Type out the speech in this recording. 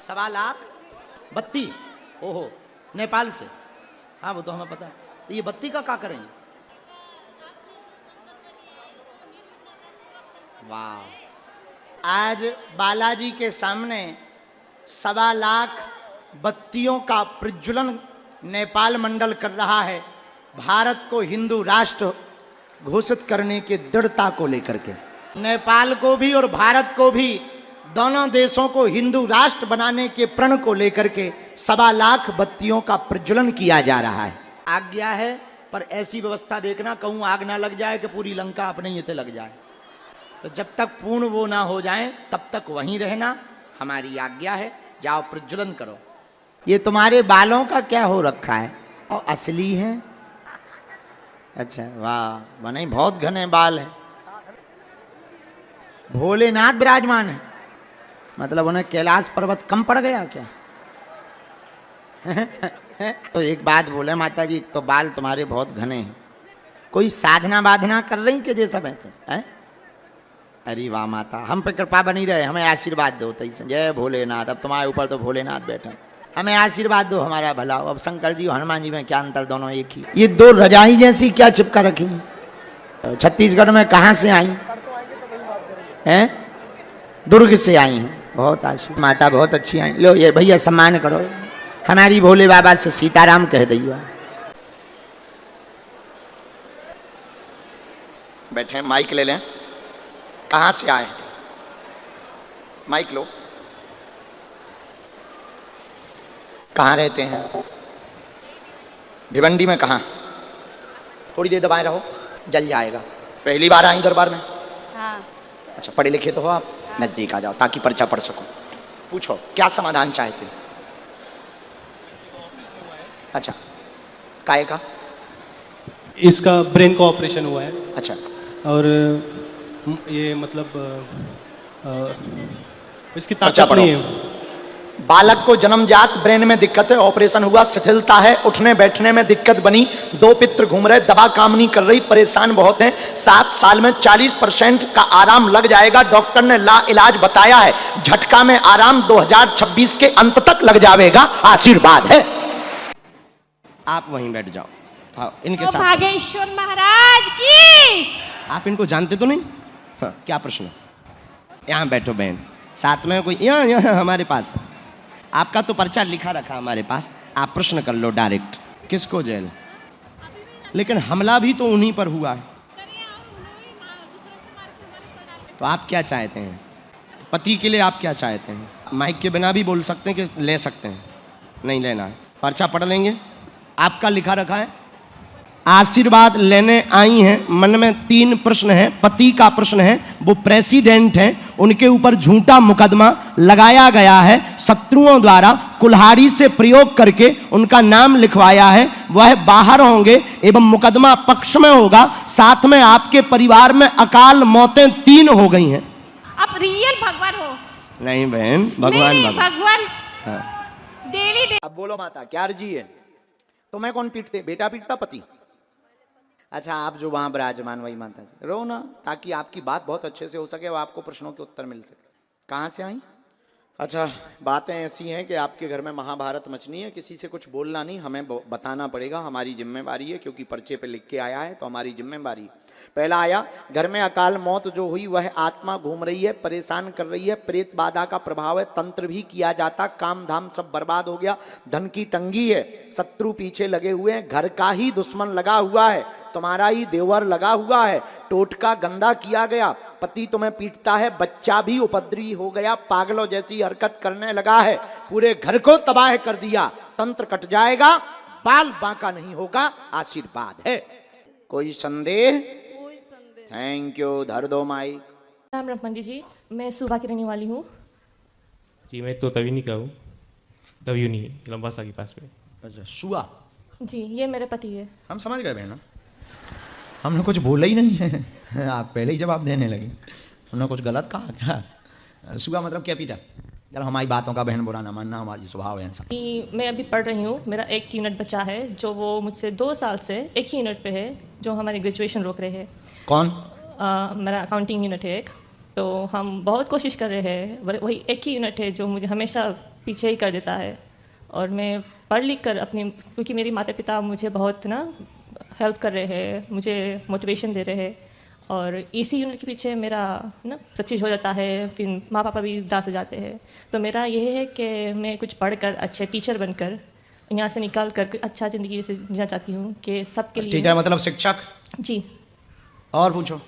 सवा लाख बत्ती। ओहो, नेपाल से। हाँ वो तो हमें पता है। तो ये बत्ती का क्या करेंगे? वाह, आज बालाजी के सामने सवा लाख बत्तियों का प्रज्वलन नेपाल मंडल कर रहा है, भारत को हिंदू राष्ट्र घोषित करने की दृढ़ता को लेकर के। नेपाल को भी और भारत को भी, दोनों देशों को हिंदू राष्ट्र बनाने के प्रण को लेकर के सवा लाख बत्तियों का प्रज्वलन किया जा रहा है। आज्ञा है, पर ऐसी व्यवस्था देखना कहूं आग ना लग जाए कि पूरी लंका अपने ही लग जाए। तो जब तक पूर्ण वो ना हो जाए तब तक वहीं रहना हमारी आज्ञा है। जाओ प्रज्वलन करो। ये तुम्हारे बालों का क्या हो रखा है? और असली है? अच्छा वाह, बने बहुत घने बाल है। भोलेनाथ विराजमान है, मतलब उन्हें कैलाश पर्वत कम पड़ गया क्या? तो एक बात बोले माता जी, तो बाल तुम्हारे बहुत घने हैं, कोई साधना बाधना कर रही कि जैसा वैसे है? अरे वाह माता, हम पे कृपा बनी रहे, हमें आशीर्वाद दो। तैसे जय भोलेनाथ। अब तुम्हारे ऊपर तो भोलेनाथ बैठे, हमें आशीर्वाद दो, हमारा भला हो। अब शंकर जी और हनुमान जी में क्या अंतर, दोनों एक ही। ये दो रजाई जैसी क्या चिपका रखी है? छत्तीसगढ़ में कहाँ से आई हैं? दुर्ग से आई हैं। बहुत आशीर्वाद माता, बहुत अच्छी आई। लो ये भैया सम्मान करो, हमारी भोले बाबा से सीताराम कह दिया। बैठे, माइक ले लें। कहाँ से आए? माइक लो। कहाँ रहते हैं? भिवंडी में। कहाँ? थोड़ी देर दबाए रहो, जल जाएगा। पहली बार आई दरबार में? हाँ। अच्छा, पढ़े लिखे तो हो आप? हाँ। नजदीक आ जाओ ताकि पर्चा पढ़ सको। पूछो क्या समाधान चाहते हो? अच्छा, काय का? इसका ब्रेन का ऑपरेशन हुआ है। अच्छा, और ये मतलब इसकी पर्चा ताकत पढ़ो। नहीं है। बालक को जन्मजात ब्रेन में दिक्कत है, ऑपरेशन हुआ, शिथिलता है, उठने बैठने में दिक्कत बनी, दो पित्र घूम रहे, दवा काम नहीं कर रही, परेशान बहुत हैं। 7 साल में 40% का आराम लग जाएगा, डॉक्टर ने ला इलाज बताया है। झटका में आराम 2026 के अंत तक लग जाएगा। आशीर्वाद है। आप वहीं बैठ जाओ। हाँ, इनके तो साथ। भागेश्वर महाराज की। आप इनको जानते तो नहीं? हाँ, क्या प्रश्न? यहाँ बैठो बहन, साथ में कोई यहाँ हमारे पास। आपका तो पर्चा लिखा रखा हमारे पास, आप प्रश्न कर लो डायरेक्ट। किसको जेल? लेकिन हमला भी तो उन्हीं पर हुआ है। तो आप क्या चाहते हैं? पति के लिए आप क्या चाहते हैं? माइक के बिना भी बोल सकते हैं कि ले सकते हैं? नहीं लेना है। पर्चा पढ़ लेंगे, आपका लिखा रखा है। आशीर्वाद लेने आई हैं। मन में 3 प्रश्न हैं। पति का प्रश्न है, वो प्रेसिडेंट हैं, उनके ऊपर झूठा मुकदमा लगाया गया है, शत्रुओं द्वारा कुल्हाड़ी से प्रयोग करके उनका नाम लिखवाया है। वह बाहर होंगे एवं मुकदमा पक्ष में होगा। साथ में आपके परिवार में अकाल मौतें 3 हो गई हैं। आप रियल भगवान हो? नहीं बहन, भगवान भगवान। हाँ। डेली अब बोलो माता, क्या अर्जी है? तुम्हें कौन पीटते? बेटा पीटता, पति? अच्छा, आप जो वहां विराजमान वही माता जी। रो ना, ताकि आपकी बात बहुत अच्छे से हो सके और आपको प्रश्नों के उत्तर मिल सके। कहाँ से आई? अच्छा, बातें ऐसी हैं कि आपके घर में महाभारत मचनी है। किसी से कुछ बोलना नहीं, हमें बताना पड़ेगा, हमारी जिम्मेवारी है, क्योंकि पर्चे पे लिख के आया है तो हमारी जिम्मेवारी है। पहला आया, घर में अकाल मौत जो हुई वह आत्मा घूम रही है, परेशान कर रही है, प्रेत बाधा का प्रभाव है, तंत्र भी किया जाता, काम धाम सब बर्बाद हो गया, धन की तंगी है, शत्रु पीछे लगे हुए हैं, घर का ही दुश्मन लगा हुआ है, तुम्हारा ही देवर लगा हुआ है, टोटका गंदा किया गया, पति तुम्हें पीटता है, बच्चा भी उपद्रवी हो गया, पागलों जैसी हरकत करने लगा है, पूरे घर को तबाह कर दिया, तंत्र कट जाएगा, बाल बांका नहीं होगा। आशीर्वाद है। कोई संदेह? Thank you. धर दो माइक। राम पंडित जी, मैं सुबह की रहने वाली हूँ। जी, मैं तो तभी नहीं कहूँ, तभी नहीं, लंबासा के पास में। अच्छा, सुआ जी, ये मेरे पति है। हम समझ गए बहना, हमने कुछ बोला ही नहीं है। आप पहले ही जवाब देने लगे। हमने कुछ गलत कहा क्या? सुगा मतलब क्या पीटा? चलो हमारी बातों का बहन बुरा ना मानना, हमारी स्वभाव है ऐसा। मैं अभी पढ़ रही हूँ, मेरा 1 यूनिट बच्चा है जो वो मुझसे 2 साल से 1 ही यूनिट पे है, जो हमारी ग्रेजुएशन रोक रहे हैं। कौन? मेरा अकाउंटिंग यूनिट है एक। तो हम बहुत कोशिश कर रहे हैं, वही 1 ही यूनिट है जो मुझे हमेशा पीछे ही कर देता है। और मैं पढ़ लिख कर अपनी, क्योंकि मेरे माता पिता मुझे बहुत ना हेल्प कर रहे हैं, मुझे मोटिवेशन दे रहे हैं, और इसी यूनिट के पीछे मेरा ना सब चीज़ हो जाता है, फिर माँ पापा भी उदास हो जाते हैं। तो मेरा ये है कि मैं कुछ पढ़कर अच्छे टीचर बनकर यहाँ से निकाल कर अच्छा ज़िंदगी से जीना चाहती हूँ कि सबके लिए। टीचर मतलब शिक्षक। जी। और पूछो।